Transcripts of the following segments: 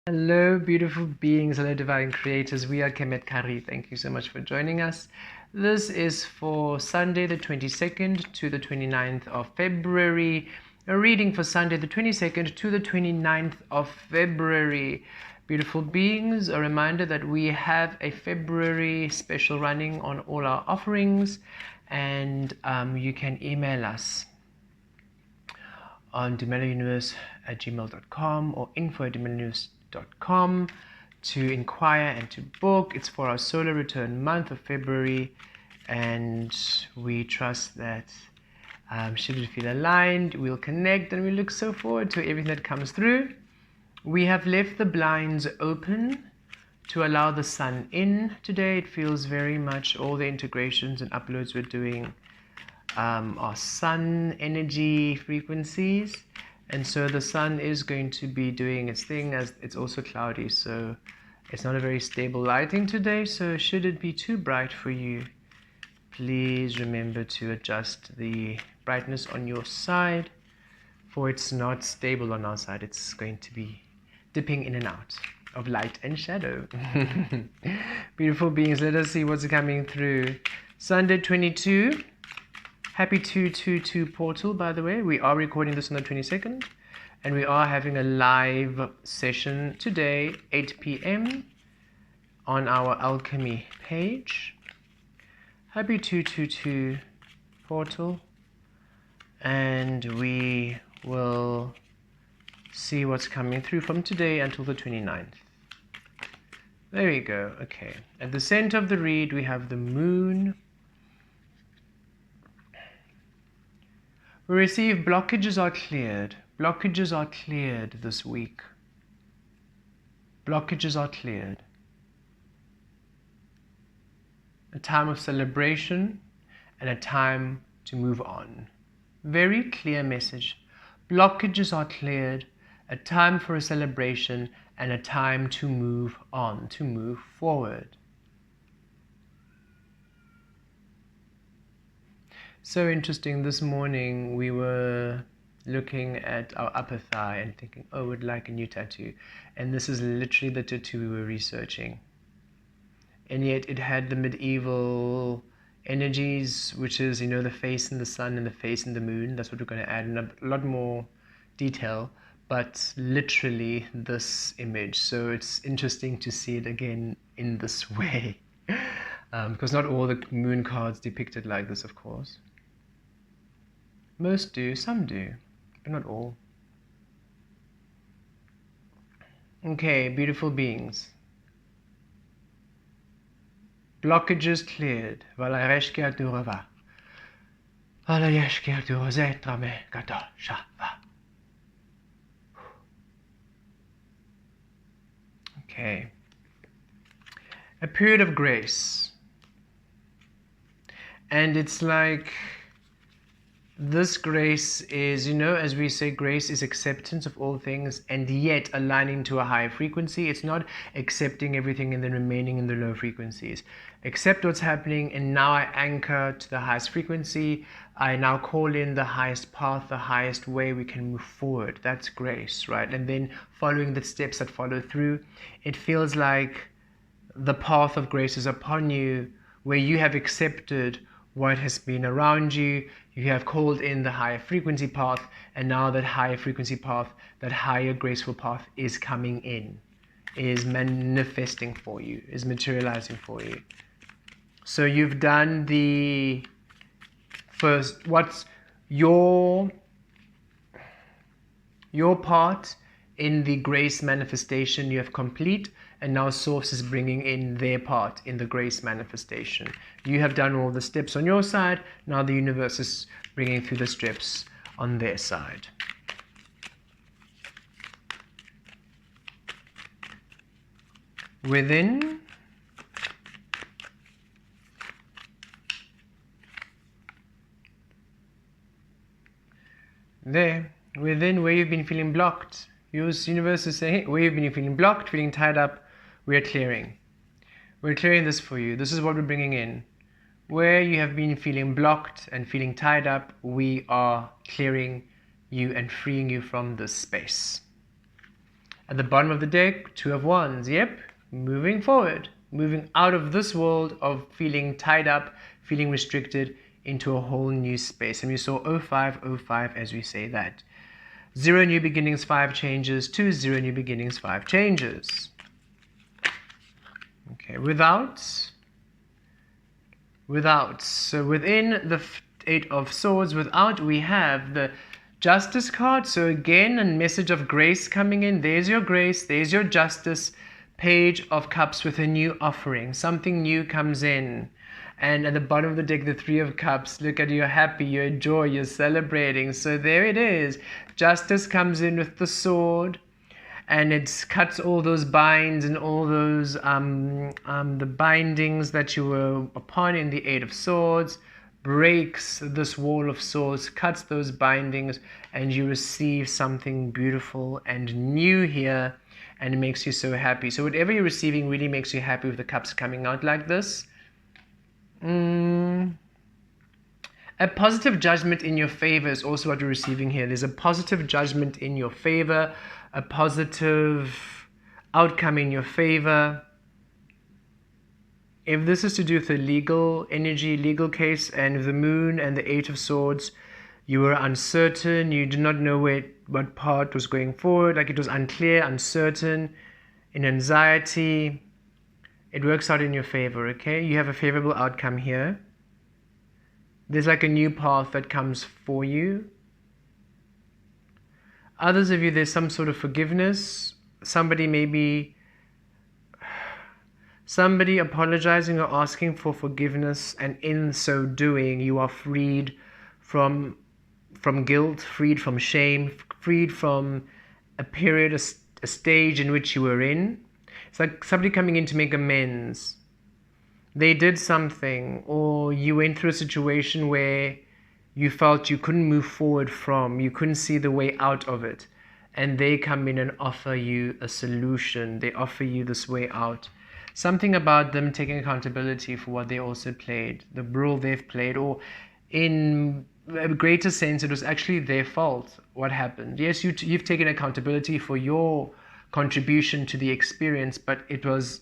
Hello, beautiful beings. Hello, divine creators. We are Kemet Kah-Ri. Thank you so much for joining us. This is for Sunday, the 22nd to the 29th of February. A reading for Sunday, the 22nd to the 29th of February. Beautiful beings, a reminder that we have a February special running on all our offerings, and you can email us on demelauniverse@gmail.com or info@demelauniverse.com to inquire and to book. It's for our solar return month of February, and we trust that should it feel aligned, we'll connect, and we look so forward to everything that comes through. We have left the blinds open to allow the sun in today. It feels very much all the integrations and uploads we're doing are sun energy frequencies, and so the sun is going to be doing its thing, as it's also cloudy, so it's not a very stable lighting today. So should it be too bright for you, please remember to adjust the brightness on your side, for it's not stable on our side. It's going to be dipping in and out of light and shadow. Beautiful beings, let us see what's coming through. Sunday 22. Happy 222 portal, by the way. We are recording this on the 22nd, and we are having a live session today, 8 p.m. on our alchemy page. Happy 222 portal, and we will see what's coming through from today until the 29th. There we go. Okay. At the center of the read, we have the moon. We receive blockages are cleared. Blockages are cleared this week. Blockages are cleared. A time of celebration and a time to move on. Very clear message. Blockages are cleared. A time for a celebration and a time to move on, to move forward. So interesting, this morning we were looking at our upper thigh and thinking, oh, we'd like a new tattoo. And this is literally the tattoo we were researching. And yet it had the medieval energies, which is, you know, the face in the sun and the face in the moon. That's what we're going to add in a lot more detail, but literally this image. So it's interesting to see it again in this way. Because not all the moon cards depicted like this, of course. Most do, some do, but not all. Okay, beautiful beings. Blockages cleared. Okay. A period of grace. And it's like, this grace is, you know, as we say, grace is acceptance of all things and yet aligning to a higher frequency. It's not accepting everything and then remaining in the low frequencies. Accept what's happening, and now I anchor to the highest frequency. I now call in the highest path, the highest way we can move forward. That's grace, right? And then following the steps that follow through, it feels like the path of grace is upon you, where you have accepted what has been around you, you have called in the higher frequency path, and now that higher frequency path, that higher graceful path is coming in, is manifesting for you, is materializing for you. So you've done the first, what's your part in the grace manifestation you have complete, and now Source is bringing in their part in the grace manifestation. You have done all the steps on your side, now the universe is bringing through the steps on their side. Within, there, within where you've been feeling blocked, your universe is saying, hey, where you've been feeling blocked, feeling tied up, we are clearing. We're clearing this for you. This is what we're bringing in. Where you have been feeling blocked and feeling tied up, we are clearing you and freeing you from this space. At the bottom of the deck, Two of Wands. Yep, moving forward, moving out of this world of feeling tied up, feeling restricted, into a whole new space. And we saw 0505 as we say that. 0 new beginnings, 5 changes. 2 0 new beginnings, 5 changes. Okay, without. So within the Eight of Swords, without, we have the Justice card. So again, a message of grace coming in. There's your grace, there's your justice. Page of Cups with a new offering. Something new comes in. And at the bottom of the deck, the Three of Cups. Look at you, you're happy, you're joy, you're celebrating. So there it is. Justice comes in with the sword. And it cuts all those binds and all those the bindings that you were upon in the Eight of Swords, breaks this wall of swords, cuts those bindings, and you receive something beautiful and new here, and it makes you so happy. So whatever you're receiving really makes you happy with the cups coming out like this. A positive judgment in your favor is also what we're receiving here. There's a positive judgment in your favor, a positive outcome in your favor. If this is to do with the legal energy, legal case, and the Moon and the Eight of Swords, you were uncertain, you did not know what part was going forward, like it was unclear, uncertain, in anxiety, it works out in your favor, okay? You have a favorable outcome here. There's like a new path that comes for you. Others of you, there's some sort of forgiveness. Somebody apologizing or asking for forgiveness, and in so doing, you are freed from guilt, freed from shame, freed from a period, a stage in which you were in. It's like somebody coming in to make amends. They did something, or you went through a situation where you felt you couldn't move forward from, you couldn't see the way out of it, and they come in and offer you a solution. They offer you this way out. Something about them taking accountability for what they also played, the role they've played, or in a greater sense, it was actually their fault what happened. Yes, you've taken accountability for your contribution to the experience, but it was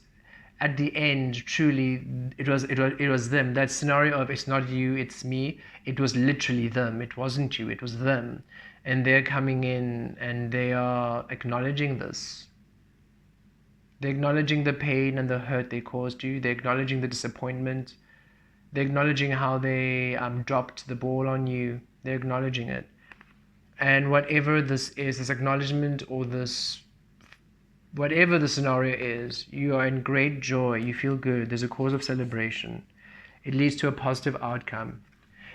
at the end, truly, it was them. That scenario of it's not you, it's me, it was literally them. It wasn't you, it was them. And they're coming in and they are acknowledging this. They're acknowledging the pain and the hurt they caused you. They're acknowledging the disappointment. They're acknowledging how they dropped the ball on you. They're acknowledging it. And whatever this is, this acknowledgement or this, whatever the scenario is, you are in great joy, you feel good, there's a cause of celebration. It leads to a positive outcome.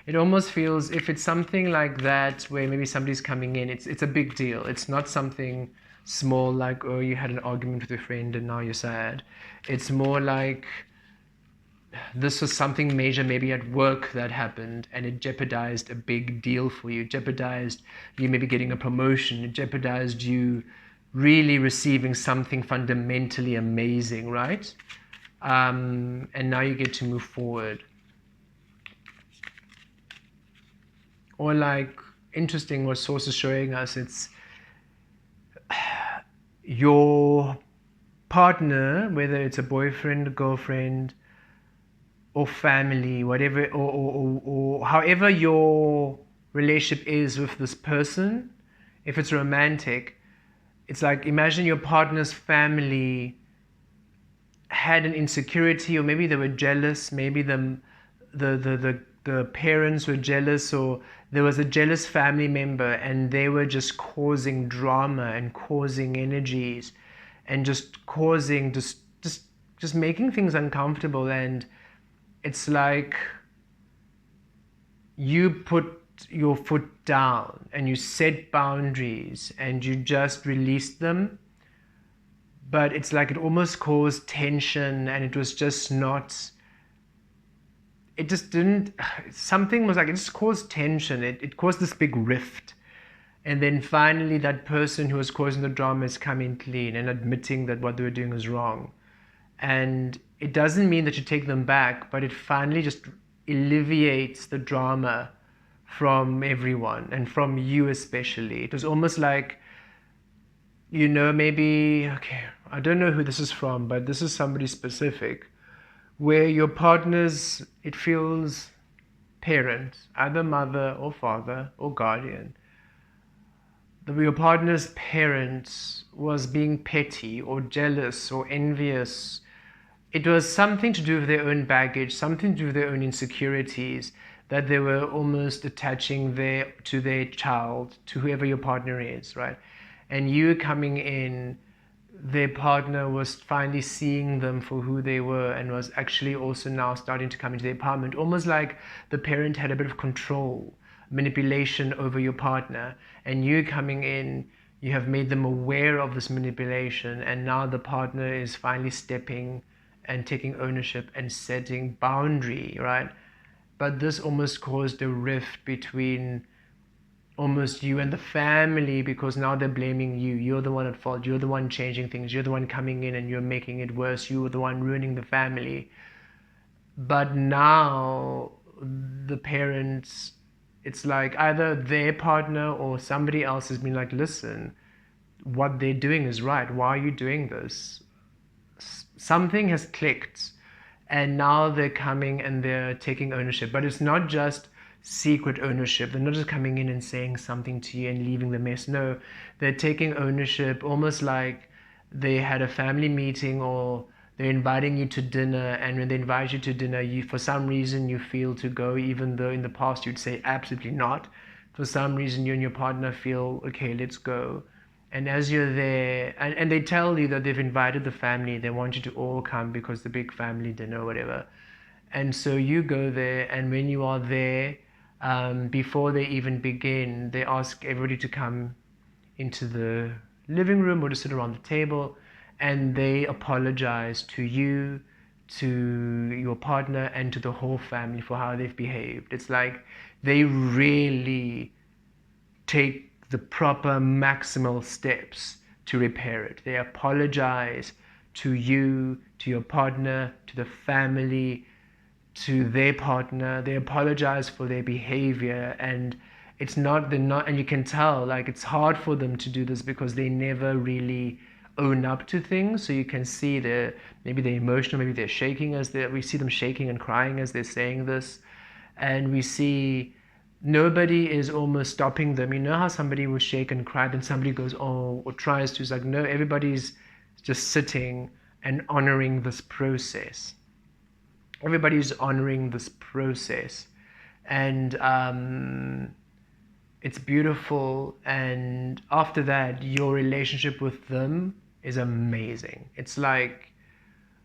It almost feels, if it's something like that, where maybe somebody's coming in, it's a big deal. It's not something small like, oh, you had an argument with your friend and now you're sad. It's more like, this was something major maybe at work that happened, and it jeopardized a big deal for you. It jeopardized you maybe getting a promotion. It jeopardized you really receiving something fundamentally amazing, right? And now you get to move forward. Or like, interesting what Source is showing us, it's your partner, whether it's a boyfriend, girlfriend, or family, whatever, or however your relationship is with this person, if it's romantic, it's like, imagine your partner's family had an insecurity, or maybe they were jealous, maybe the parents were jealous, or there was a jealous family member and they were just causing drama and causing energies and just causing, just making things uncomfortable. And it's like you put your foot down and you set boundaries and you just release them, but it's like it almost caused tension, and it was just not, it just didn't, something was like, it just caused tension, it caused this big rift. And then finally that person who was causing the drama is coming clean and admitting that what they were doing is wrong. And it doesn't mean that you take them back, but it finally just alleviates the drama from everyone and from you especially. It was almost like maybe, okay, I don't know who this is from, but this is somebody specific, where your partner's, it feels, parent, either mother or father or guardian, your partner's parent was being petty or jealous or envious. It was something to do with their own baggage, something to do with their own insecurities, that they were almost attaching to their child, to whoever your partner is, right? And you coming in, their partner was finally seeing them for who they were and was actually also now starting to come into their empowerment, almost like the parent had a bit of control, manipulation over your partner, and you coming in, you have made them aware of this manipulation, and now the partner is finally stepping and taking ownership and setting boundary, right? But this almost caused a rift between almost you and the family, because now they're blaming you. You're the one at fault. You're the one changing things. You're the one coming in and you're making it worse. You're the one ruining the family. But now the parents, it's like either their partner or somebody else has been like, listen, what they're doing is right. Why are you doing this? Something has clicked, and now they're coming and they're taking ownership. But it's not just secret ownership. They're not just coming in and saying something to you and leaving the mess. No, they're taking ownership, almost like they had a family meeting, or they're inviting you to dinner, and when they invite you to dinner, you, for some reason, you feel to go, even though in the past you'd say absolutely not. For some reason, you and your partner feel, okay, let's go. And as you're there, and they tell you that they've invited the family, they want you to all come because the big family dinner or whatever. And so you go there, and when you are there, before they even begin, they ask everybody to come into the living room or to sit around the table, and they apologize to you, to your partner, and to the whole family for how they've behaved. It's like they really take the proper maximal steps to repair it. They apologize to you, to your partner, to the family, to their partner. They apologize for their behavior, and they're not, and you can tell, like, it's hard for them to do this because they never really own up to things. So you can see maybe they're emotional, maybe they're shaking we see them shaking and crying as they're saying this. And we see nobody is almost stopping them. You know how somebody will shake and cry, then somebody goes, oh, or tries to. It's like, no, everybody's just sitting and honoring this process. Everybody's honoring this process. And it's beautiful. And after that, your relationship with them is amazing. It's like,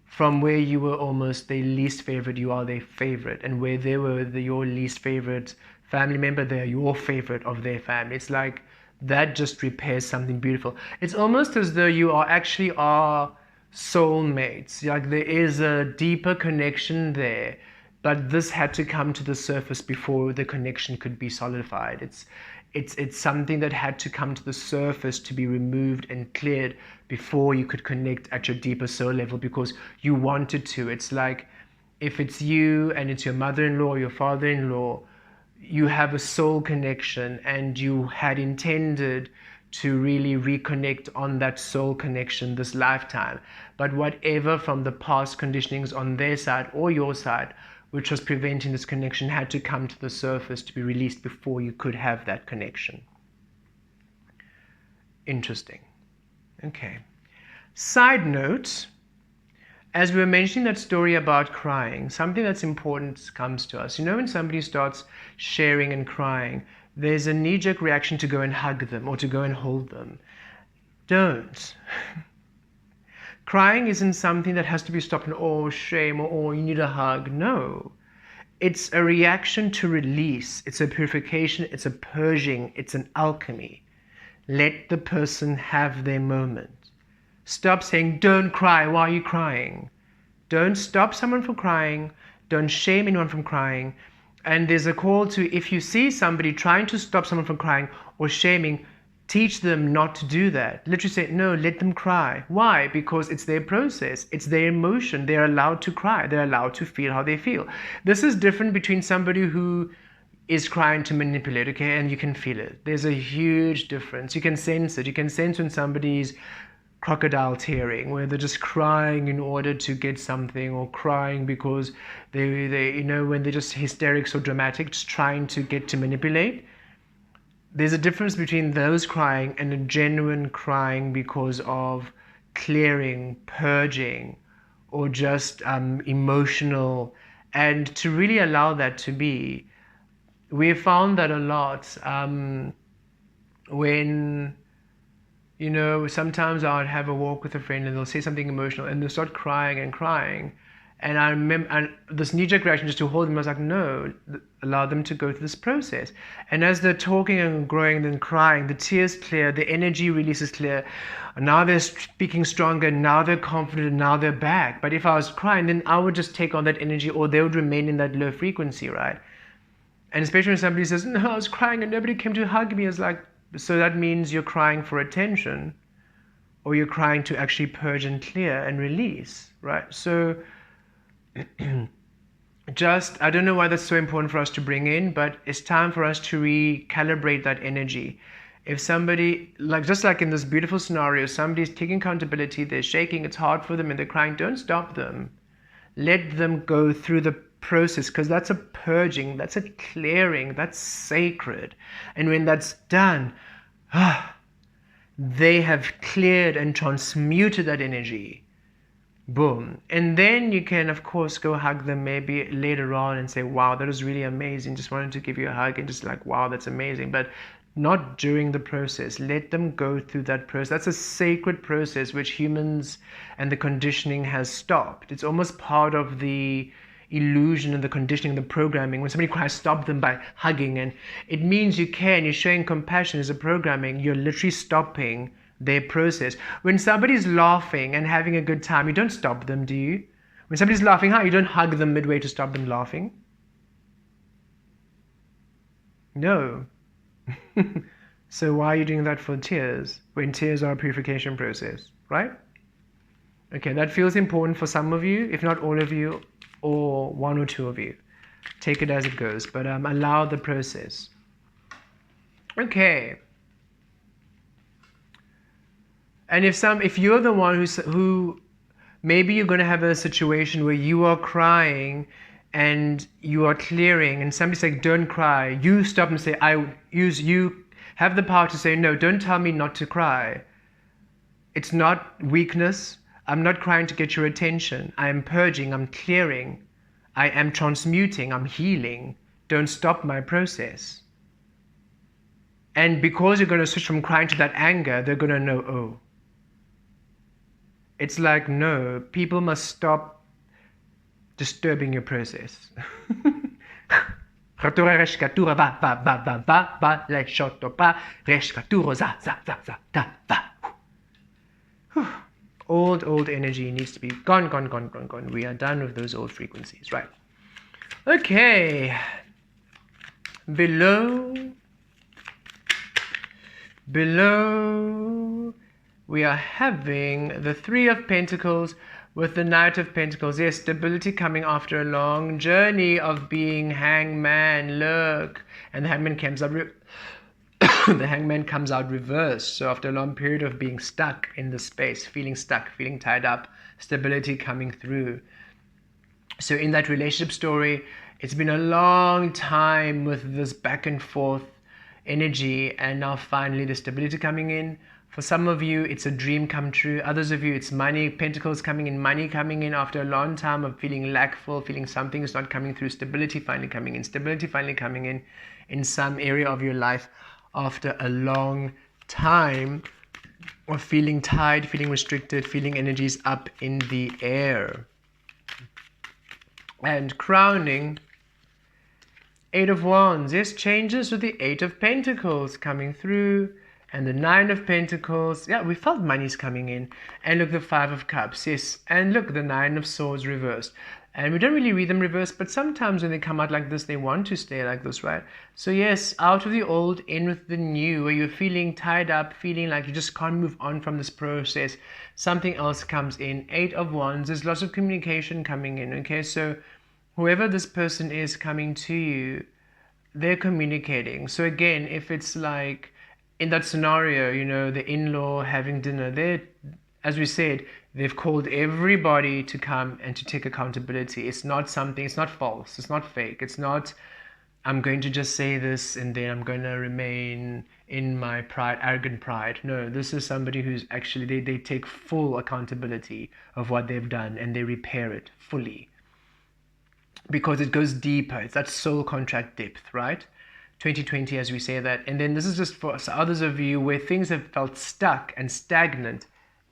from where you were almost their least favorite, you are their favorite. And where they were your least favorite family member, they're your favorite of their family. It's like that just repairs something beautiful. It's almost as though you are soulmates. Like there is a deeper connection there, but this had to come to the surface before the connection could be solidified. It's something that had to come to the surface to be removed and cleared before you could connect at your deeper soul level, because you wanted to. It's like, if it's you and it's your mother-in-law or your father-in-law, you have a soul connection, and you had intended to really reconnect on that soul connection this lifetime. But whatever from the past conditionings on their side or your side, which was preventing this connection, had to come to the surface to be released before you could have that connection. Interesting. Okay. Side note, as we were mentioning that story about crying, something that's important comes to us. You know, when somebody starts sharing and crying, there's a knee-jerk reaction to go and hug them or to go and hold them. Don't. Crying isn't something that has to be stopped and, oh, shame, or oh, you need a hug. No. It's a reaction to release. It's a purification. It's a purging. It's an alchemy. Let the person have their moment. Stop saying, don't cry. Why are you crying? Don't stop someone from crying. Don't shame anyone from crying. And there's a call to, if you see somebody trying to stop someone from crying or shaming, teach them not to do that. Literally say, no, let them cry. Why? Because it's their process. It's their emotion. They're allowed to cry. They're allowed to feel how they feel. This is different between somebody who is trying to manipulate, okay? And you can feel it. There's a huge difference. You can sense it. You can sense when somebody's crocodile tearing, where they're just crying in order to get something, or crying because they you know, when they're just hysterics or dramatic, just trying to get to manipulate. There's a difference between those crying and a genuine crying because of clearing, purging, or just emotional. And to really allow that to be, we have found that a lot when, you know, sometimes I'd have a walk with a friend and they'll say something emotional and they'll start crying and crying. And I remember, and this knee-jerk reaction just to hold them, I was like, no, allow them to go through this process. And as they're talking and growing and then crying, the tears clear, the energy releases clear. Now they're speaking stronger, now they're confident, now they're back. But if I was crying, then I would just take on that energy, or they would remain in that low frequency, right? And especially when somebody says, no, I was crying and nobody came to hug me, it's like, so that means you're crying for attention, or you're crying to actually purge and clear and release, right? So just, I don't know why that's so important for us to bring in, but it's time for us to recalibrate that energy. If somebody, like just like in this beautiful scenario, somebody's taking accountability, they're shaking, it's hard for them and they're crying, don't stop them. Let them go through the process, because that's a purging, that's a clearing, that's sacred. And when that's done, they have cleared and transmuted that energy. Boom. And then you can, of course, go hug them maybe later on and say, wow, that was really amazing. Just wanted to give you a hug, and just like, wow, that's amazing. But not during the process. Let them go through that process. That's a sacred process which humans and the conditioning has stopped. It's almost part of the illusion and the conditioning, the programming. When somebody cries, stop them by hugging. And it means you're showing compassion as a programming. You're literally stopping their process. When somebody's laughing and having a good time, you don't stop them, do you? When somebody's laughing, you don't hug them midway to stop them laughing. No. So why are you doing that for tears, when tears are a purification process, right? Okay, that feels important for some of you, if not all of you, or one or two of you. Take it as it goes, but allow the process. Okay. And if you're the one who maybe you're going to have a situation where you are crying and you are clearing, and somebody's like, don't cry, you stop and say, you have the power to say, no, don't tell me not to cry. It's not weakness. I'm not crying to get your attention. I am purging, I'm clearing, I am transmuting, I'm healing. Don't stop my process. And because you're going to switch from crying to that anger, they're going to know, oh. It's like, no, people must stop disturbing your process. Old energy needs to be gone, gone, gone, gone, gone. We are done with those old frequencies, right? Okay. Below, we are having the Three of Pentacles with the Knight of Pentacles. Yes, stability coming after a long journey of being hangman. Look, and the hangman comes out. The hangman comes out reversed. So after a long period of being stuck in the space, feeling stuck, feeling tied up, stability coming through. So in that relationship story, it's been a long time with this back and forth energy, and now finally the stability coming in. For some of you, it's a dream come true. Others of you, it's money, pentacles coming in, money coming in after a long time of feeling lackful, feeling something is not coming through. Stability finally coming in. Stability finally coming in some area of your life after a long time of feeling tied, feeling restricted, feeling energies up in the air. And crowning, Eight of Wands. Yes, changes with the Eight of Pentacles coming through. And the Nine of Pentacles. Yeah, we felt money's coming in. And look, the Five of Cups. Yes, and look, the Nine of Swords reversed. And we don't really read them reversed, but sometimes when they come out like this, they want to stay like this, right? So yes, out of the old, in with the new, where you're feeling tied up, feeling like you just can't move on from this process. Something else comes in. Eight of Wands. There's lots of communication coming in, okay? So whoever this person is coming to you, they're communicating. So again, if it's like in that scenario, you know, the in-law having dinner, they're, as we said, they've called everybody to come and to take accountability. It's not something, it's not false, it's not fake, it's not I'm going to just say this and then I'm going to remain in my pride, arrogant pride. No, this is somebody who's actually, they take full accountability of what they've done and they repair it fully, because it goes deeper. It's that soul contract depth, right? 2020, as we say that. And then this is just for others of you where things have felt stuck and stagnant.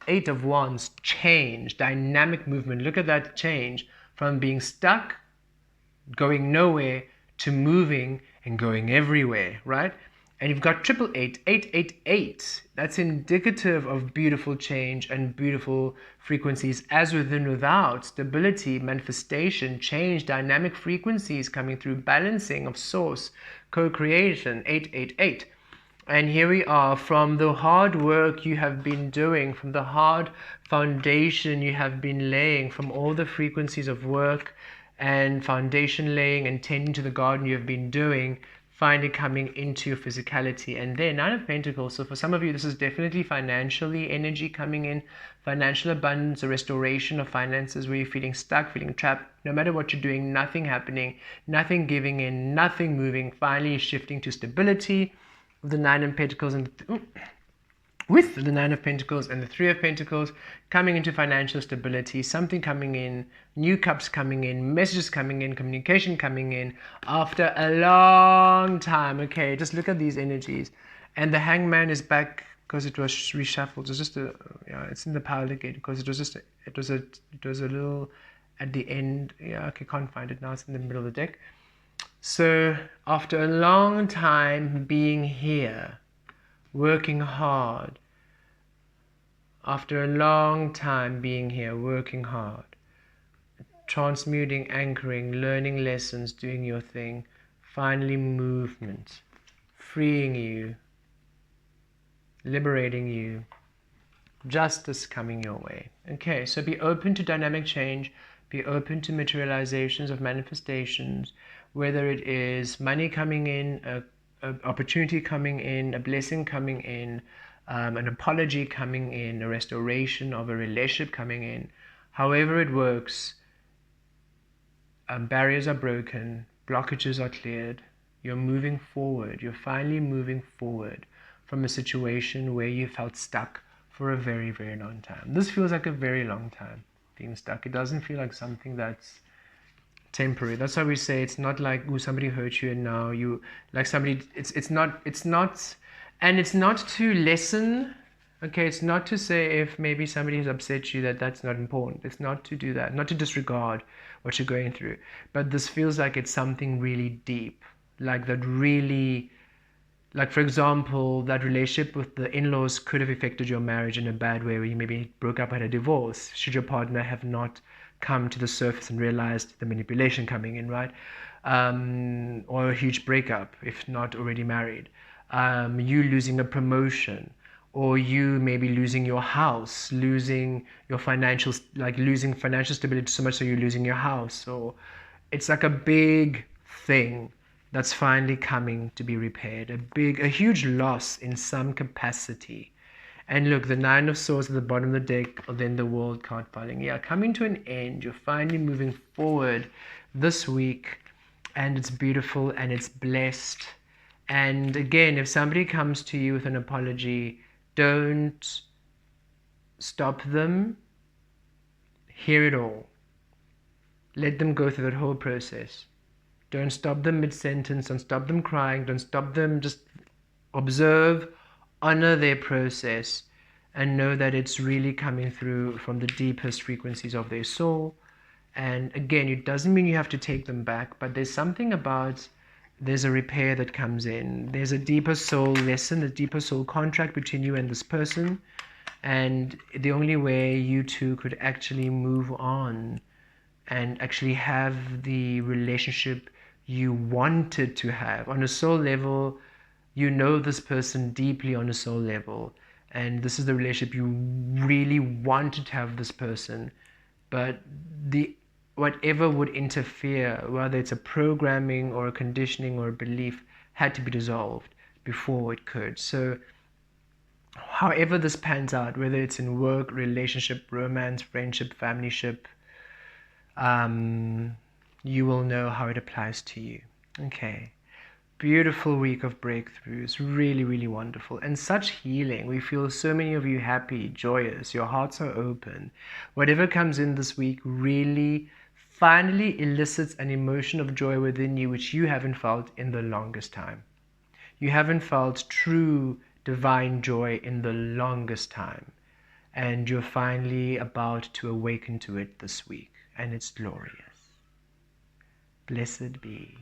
Eight of Wands, change, dynamic movement. Look at that change from being stuck, going nowhere, to moving and going everywhere, right? And you've got 888. That's indicative of beautiful change and beautiful frequencies, as within, without, stability, manifestation, change, dynamic frequencies coming through, balancing of source, co-creation, 888. And here we are, from the hard work you have been doing, from the hard foundation you have been laying, from all the frequencies of work and foundation laying and tending to the garden you have been doing, finally coming into your physicality. And then 9 of Pentacles. So for some of you, this is definitely financially energy coming in, financial abundance, a restoration of finances where you're feeling stuck, feeling trapped. No matter what you're doing, nothing happening, nothing giving in, nothing moving. Finally shifting to stability with the 9 of Pentacles and with the 9 of Pentacles and the 3 of Pentacles, coming into financial stability, something coming in, new cups coming in, messages coming in, communication coming in after a long time. Okay, just look at these energies. And the Hangman is back because it was reshuffled. It's just a, yeah, it's in the Power Legate because it was just, it was a little at the end. Yeah, okay, can't find it now. It's in the middle of the deck. So after a long time being here, working hard, after a long time being here, working hard, transmuting, anchoring, learning lessons, doing your thing, finally movement, freeing you, liberating you, justice coming your way. Okay, so be open to dynamic change, be open to materializations of manifestations, whether it is money coming in, a opportunity coming in, a blessing coming in, an apology coming in, a restoration of a relationship coming in. However it works, barriers are broken, blockages are cleared, you're moving forward, you're finally moving forward from a situation where you felt stuck for a very, very long time. This feels like a very long time being stuck. It doesn't feel like something that's temporary. That's why we say it's not like, oh, somebody hurt you and now you, like somebody, it's not, and it's not to lessen, okay, it's not to say if maybe somebody has upset you that that's not important. It's not to do that, not to disregard what you're going through. But this feels like it's something really deep, like that really, like for example, that relationship with the in-laws could have affected your marriage in a bad way, where you maybe broke up, had a divorce, should your partner have not come to the surface and realized the manipulation coming in, right? Or a huge breakup if not already married. You losing a promotion, or you maybe losing your house, losing your financial, like losing financial stability so much so you're losing your house. Or it's like a big thing that's finally coming to be repaired, a huge loss in some capacity. And look, the 9 of Swords at the bottom of the deck, or then the World card falling. Yeah, coming to an end. You're finally moving forward this week, and it's beautiful and it's blessed. And again, if somebody comes to you with an apology, don't stop them. Hear it all. Let them go through that whole process. Don't stop them mid-sentence. Don't stop them crying. Don't stop them. Just observe, honor their process, and know that it's really coming through from the deepest frequencies of their soul. And again, it doesn't mean you have to take them back, but there's something about, there's a repair that comes in. There's a deeper soul lesson, a deeper soul contract between you and this person. And the only way you two could actually move on and actually have the relationship you wanted to have on a soul level, you know this person deeply on a soul level, and this is the relationship you really wanted to have this person. But whatever would interfere, whether it's a programming or a conditioning or a belief, had to be dissolved before it could. So however this pans out, whether it's in work, relationship, romance, friendship, familyship, you will know how it applies to you. Okay. Beautiful week of breakthroughs, really, really wonderful, and such healing. We feel so many of you happy, joyous, your hearts are open. Whatever comes in this week really finally elicits an emotion of joy within you which you haven't felt in the longest time. You haven't felt true divine joy in the longest time, and you're finally about to awaken to it this week, and it's glorious. Blessed be.